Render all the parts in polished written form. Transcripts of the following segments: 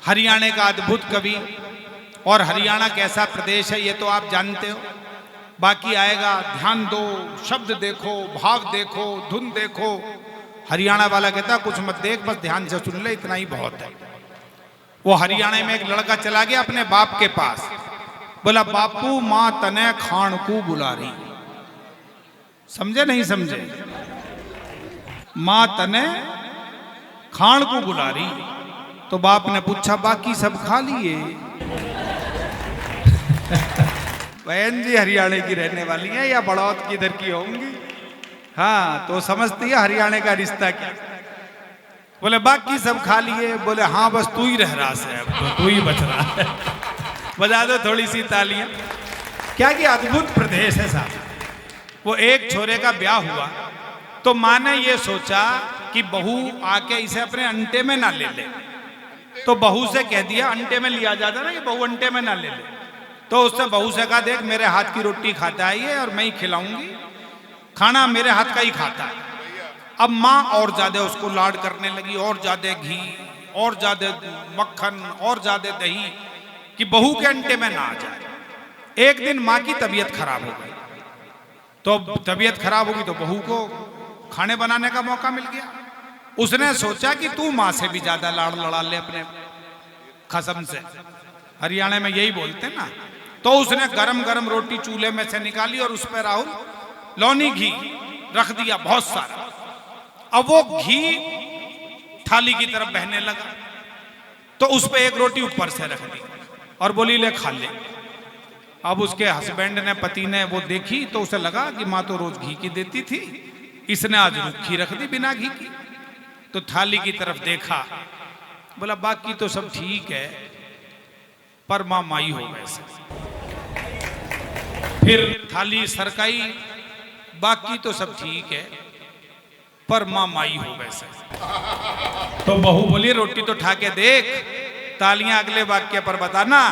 हरियाणा का अद्भुत कवि। और हरियाणा कैसा प्रदेश है ये तो आप जानते हो। बाकी आएगा, ध्यान दो, शब्द देखो, भाव देखो, धुन देखो। हरियाणा वाला कहता कुछ मत देख, बस ध्यान से सुन ले, इतना ही बहुत है। वो हरियाणा में एक लड़का चला गया अपने बाप के पास, बोला बापू माँ तने खान को बुला रही। समझे नहीं समझे? माँ तने खान को बुला रही। तो बाप ने पूछा बाकी सब खा लिए? बहन जी हरियाणा की रहने वाली है या बड़ौत की इधर की होंगी? हाँ, तो समझती है हरियाणा का रिश्ता क्या। बोले बाकी सब खा लिए। बोले हाँ बस तू ही रह रहा है, अब तो तू ही बच रहा है। बजा दो थोड़ी सी तालियां। क्या कि अद्भुत प्रदेश है साहब। वो एक छोरे का ब्याह हुआ तो माँ ने ये सोचा कि बहू आके इसे अपने अंटे में ना ले ले। तो बहू से कह दिया, अंटे में लिया जाता ना, कि बहू अंटे में ना ले ले। तो उसने बहू से कहा देख मेरे हाथ की रोटी खाता है ये, और मैं ही खिलाऊंगी, खाना मेरे हाथ का ही खाता है। अब माँ और ज्यादा उसको लाड करने लगी, और ज्यादा घी, और ज्यादा मक्खन, और ज्यादा दही, कि बहू के अंटे में ना आ जाए। एक दिन माँ की तबीयत खराब हो गई। तो तबीयत खराब होगी तो बहू को खाने बनाने का मौका मिल गया। उसने सोचा कि तू माँ से भी ज्यादा लाड़ लड़ा ले अपने खसम से। हरियाणा में यही बोलते हैं ना। तो उसने गरम गरम रोटी चूल्हे में से निकाली और उस पर राहुल लौनी घी रख दिया बहुत सारा। अब वो घी थाली की तरफ बहने लगा तो उस पर एक रोटी ऊपर से रख दी और बोली ले खा ले। अब उसके हस्बैंड ने, पति ने वो देखी तो उसे लगा कि माँ तो रोज घी की देती थी, इसने आज रुखी रख दी बिना घी की। तो थाली की तरफ देखा, बोला बाकी तो सब ठीक है पर माँ माई हो गए से। फिर थाली सरकाई, बाकी तो सब ठीक है पर माँ माई हो गए से। तो बहू बोली रोटी तो ठा के देख, तालियां अगले वाक्य पर बताना।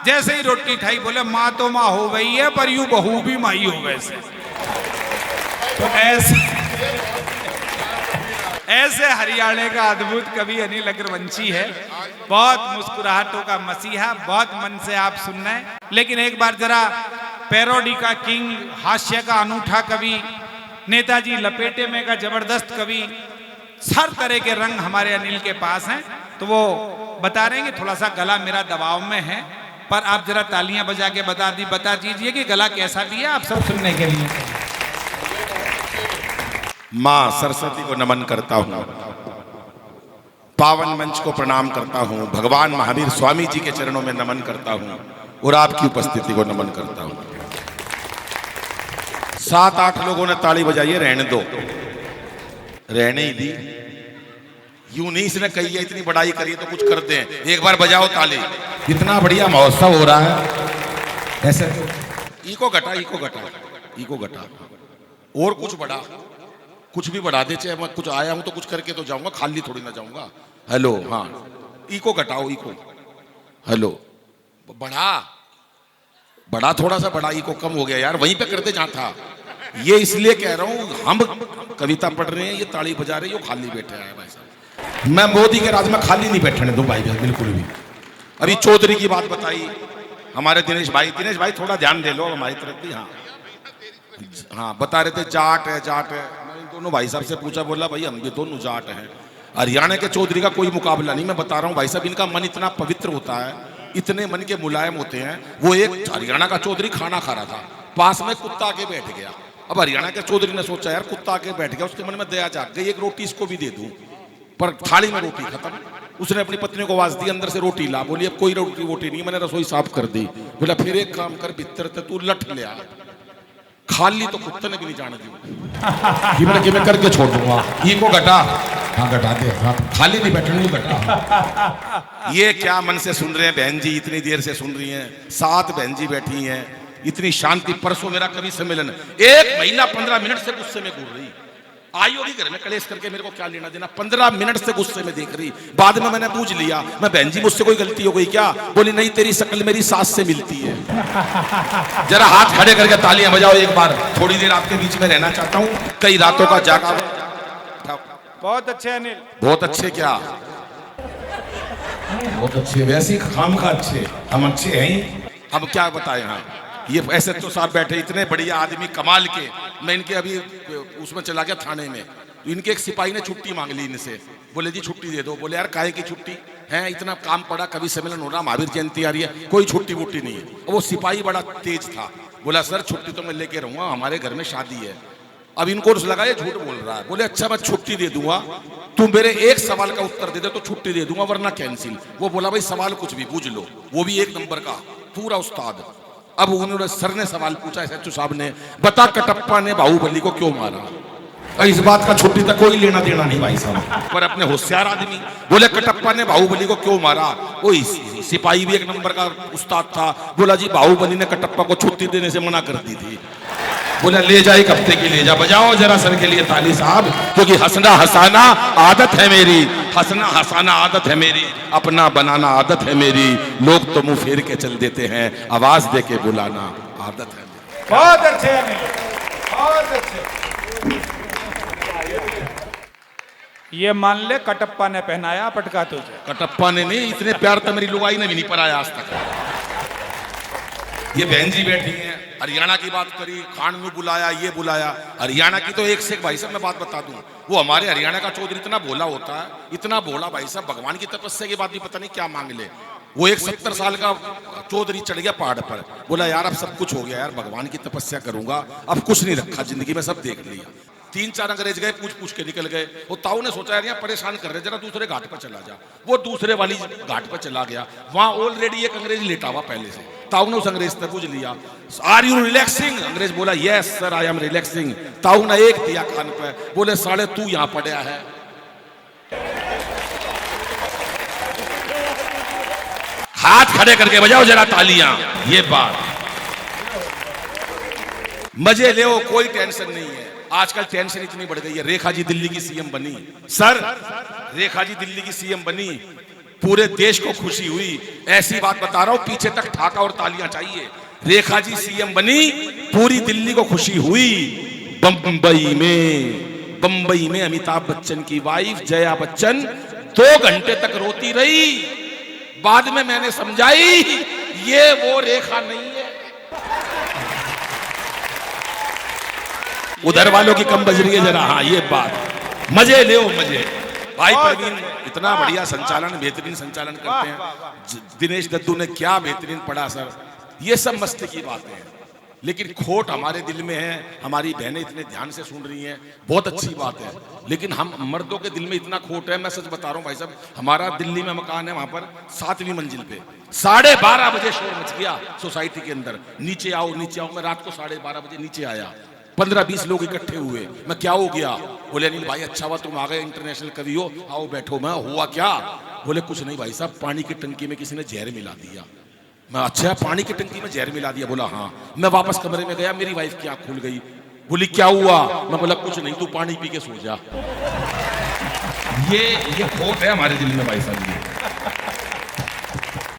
जैसे ही रोटी ठाई बोले माँ तो माँ हो गई है पर यूं बहू भी माई हो गए से। तो ऐसे हरियाणा का अद्भुत कवि अनिल अग्रवंशी है। बहुत मुस्कुराहटों का मसीहा, बहुत मन से आप सुन रहे हैं। लेकिन एक बार जरा पैरोडी का किंग, हास्य का अनूठा कवि, नेताजी लपेटे में का जबरदस्त कवि, हर तरह के रंग हमारे अनिल के पास हैं। तो वो बता रहे हैं कि थोड़ा सा गला मेरा दबाव में है, पर आप जरा तालियां बजा के बता दीजिए कि गला कैसा भी है, आप सब सुनने के लिए। माँ सरस्वती को नमन करता हूँ, पावन मंच को प्रणाम करता हूँ, भगवान महावीर स्वामी जी के चरणों में नमन करता हूँ और आपकी उपस्थिति को नमन करता हूँ। 7-8 लोगों ने ताली बजाई है, रहने दो, रहने ही दी। यूं नहीं इसने कही है, इतनी बड़ाई करी तो कुछ कर दें, एक बार बजाओ ताली। इतना बढ़िया महोत्सव हो रहा है ऐसे। इको घटा, इको घटा, इको घटा, और कुछ बढ़ा, कुछ भी बढ़ा दे। चाहे मैं कुछ आया हूं तो कुछ करके तो जाऊंगा, खाली थोड़ी ना जाऊंगा। हेलो, हाँ इको घटाओ, इको, हेलो, बढ़ा बढ़ा, थोड़ा सा बढ़ा, इको कम हो गया यार, वहीं पे करते जहां था। ये इसलिए कह रहा हूं, हम कविता पढ़ रहे हैं, ये ताली बजा रहे हैं, ये खाली बैठे हैं भाई साहब। मैं मोदी के राज में खाली नहीं बैठने दूं भाई, बिल्कुल भी। अभी चौधरी की बात बताई हमारे दिनेश भाई थोड़ा ध्यान दे लो हमारी तरफ भी। हाँ हाँ, बता रहे थे जाट है, जाट है। मैंने दोनों भाई साहब से पूछा, बोला भाई हम भी दोनों जाट हैं। हरियाणा के चौधरी का कोई मुकाबला नहीं। मैं बता रहा हूँ भाई साहब, इनका मन इतना पवित्र होता है, इतने मन के मुलायम होते हैं। वो एक हरियाणा का चौधरी खाना खा रहा था, पास में कुत्ता आके बैठ गया। अब हरियाणा के चौधरी ने सोचा यार कुत्ता आके बैठ गया, उसके मन में दया जाग गई, एक रोटी इसको भी दे दूं, पर थाली में रोटी खत्म। उसने अपनी पत्नी को आवाज दी, अंदर से रोटी ला। बोली अब कोई रोटी नहीं, मैंने रसोई साफ कर दी। बोला फिर एक काम कर, भीतर से तू लठ ले आ, खाली तो कुत्ते ने भी नहीं जाने दी। मैं करके छोड़ दूंगा, इको घटा, हाँ घटा दे, हाँ खाली नहीं बैठने, नहीं घटा। ये क्या मन से सुन रहे हैं बहन जी, इतनी देर से सुन रही हैं, 7 बहन जी बैठी हैं, इतनी शांति। परसों मेरा कवि सम्मेलन, एक महिला 15 मिनट से गुस्से में घूर रही, आई होगी घर में कलेश करके, मेरे को क्या लेना देना। 15 मिनट से गुस्से में देख रही। बाद में मैंने पूछ लिया, मैं बहन जी मुझसे कोई गलती हो गई क्या? बोली नहीं, तेरी शक्ल मेरी सास से मिलती है। जरा हाथ खड़े करके तालियां बजाओ एक बार। थोड़ी देर आपके बीच में रहना चाहता हूँ, कई रातों का जागा। बहुत अच्छे अनिल, बहुत अच्छे। क्या बहुत अच्छे, वैसे ही खाम खा अच्छे, हम अच्छे हैं ही। अब क्या बताएं, हाँ ये ऐसे तो साहब बैठे इतने बढ़िया आदमी कमाल के, मैं इनके अभी उसमें चला गया थाने में, इनके एक सिपाही ने छुट्टी मांग ली इनसे, बोले जी छुट्टी दे दो। बोले यार काहे की छुट्टी है, इतना काम पड़ा, कभी सम्मेलन हो रहा, महावीर जयंती आ रही है, कोई छुट्टी वुट्टी नहीं है। और वो सिपाही बड़ा तेज था, बोला सर छुट्टी तो मैं लेके रहूंगा, हमारे घर में शादी है। अब इनको लगा ये झूठ बोल रहा है, बोले अच्छा मैं छुट्टी दे दूंगा, तुम मेरे एक सवाल का उत्तर दे दे तो छुट्टी दे दूंगा वरना कैंसिल। वो बोला भाई सवाल कुछ भी पूछ लो, वो भी एक नंबर का पूरा उस्ताद। अब उन्होंने सर ने सवाल पूछा एसएचओ साहब ने, बता कटप्पा ने बाहुबली को क्यों मारा? इस बात का छुट्टी तक कोई लेना देना नहीं भाई साहब, पर अपने होशियार आदमी बोले कटप्पा ने बाहुबली को क्यों मारा? वो सिपाही भी एक नंबर का उस्ताद था, बोला जी बाहुबली ने कटप्पा को छुट्टी देने से मना कर दी थी। बोला ले जा एक हफ्ते की ले जा, बजाओ जरा सर के लिए ताली साहब, क्योंकि हंसना हंसाना आदत है मेरी, हंसना हंसाना आदत है मेरी, अपना बनाना आदत है मेरी, लोग तो मुंह फेर के चल देते हैं, आवाज दे के बुलाना आदत है मेरी। बहुत अच्छे, बहुत अच्छे। ये मान ले कटप्पा ने पहनाया पटका तुझे। कटप्पा ने नहीं, इतने प्यार तो मेरी लुगाई ने भी नहीं पराया आज तक। ये बहन जी बैठी हैं, हरियाणा की बात करी, खान में बुलाया, ये बुलाया, हरियाणा की तो एक से एक भाई साहब मैं बात बता दूं, वो हमारे हरियाणा का चौधरी इतना भोला होता है, इतना भोला भाई साहब, भगवान की तपस्या के बाद भी पता नहीं क्या मांग ले। वो एक 70 साल का चौधरी चढ़ गया पहाड़ पर, बोला यार अब सब कुछ हो गया यार, भगवान की तपस्या करूंगा, अब कुछ नहीं रखा जिंदगी में, सब देख लिया। 3-4 अंग्रेज गए, पूछ पूछ के निकल गए। वो ताऊ ने सोचा यार यहाँ परेशान कर रहे, जरा दूसरे घाट पर चला जा। वो दूसरे वाली घाट पर चला गया, वहां ऑलरेडी एक अंग्रेज लेटा हुआ पहले से। ताऊ ने उस अंग्रेज से पूछ लिया, आर यू रिलैक्सिंग? अंग्रेज बोला yes sir I am relaxing. ताऊ ने एक दिया कान पे, बोले साले तू यहाँ पड़ा है। हाथ खड़े करके बजाओ जरा तालियां, ये बात मजे ले, कोई टेंशन नहीं है। आजकल टेंशन इतनी बढ़ गई है, रेखा जी दिल्ली की सीएम बनी, सर रेखा जी दिल्ली की सीएम बनी, पूरे देश को खुशी हुई। ऐसी बात बता रहा हूं, पीछे तक ठाका और तालियां चाहिए। रेखा जी सीएम बनी, पूरी दिल्ली को खुशी हुई। बंबई में अमिताभ बच्चन की वाइफ जया बच्चन 2 घंटे तक रोती रही, बाद में मैंने समझाई ये वो रेखा नहीं है। उधर वालों की कम बज रही है जरा, हाँ ये बात, मजे ले मजे। भाई प्रवीण इतना बढ़िया संचालन, बेहतरीन संचालन करते हैं। दिनेश दद्दू ने क्या बेहतरीन पढ़ा सर, ये सब मस्ती की बातें हैं, लेकिन खोट हमारे दिल में है। हमारी बहनें इतने ध्यान से सुन रही हैं, बहुत अच्छी बात है, लेकिन हम मर्दों के दिल में इतना खोट है। मैं सच बता रहा हूँ भाई साहब, हमारा दिल्ली में मकान है, वहां पर 7वीं मंजिल पे 12:30 बजे शोर मच गया सोसाइटी के अंदर, नीचे आओ नीचे आओ। मैं रात को 12:30 बजे नीचे आया, 15-20 लोग इकट्ठे हुए। मैं क्या हो गया? बोले अनिल भाई अच्छा हुआ तुम आ गए, इंटरनेशनल कवि हो, आओ बैठो। मैं हुआ क्या? बोले कुछ नहीं भाई साहब, पानी की टंकी में किसी ने जहर मिला दिया। मैं अच्छा पानी की टंकी में जहर मिला दिया? बोला हाँ। मैं वापस कमरे में गया, मेरी वाइफ की आंख खुल गई, बोली क्या हुआ? मैं बोला कुछ नहीं, तू पानी पी के सो जा। ये खोट है हमारे दिल में भाई साहब।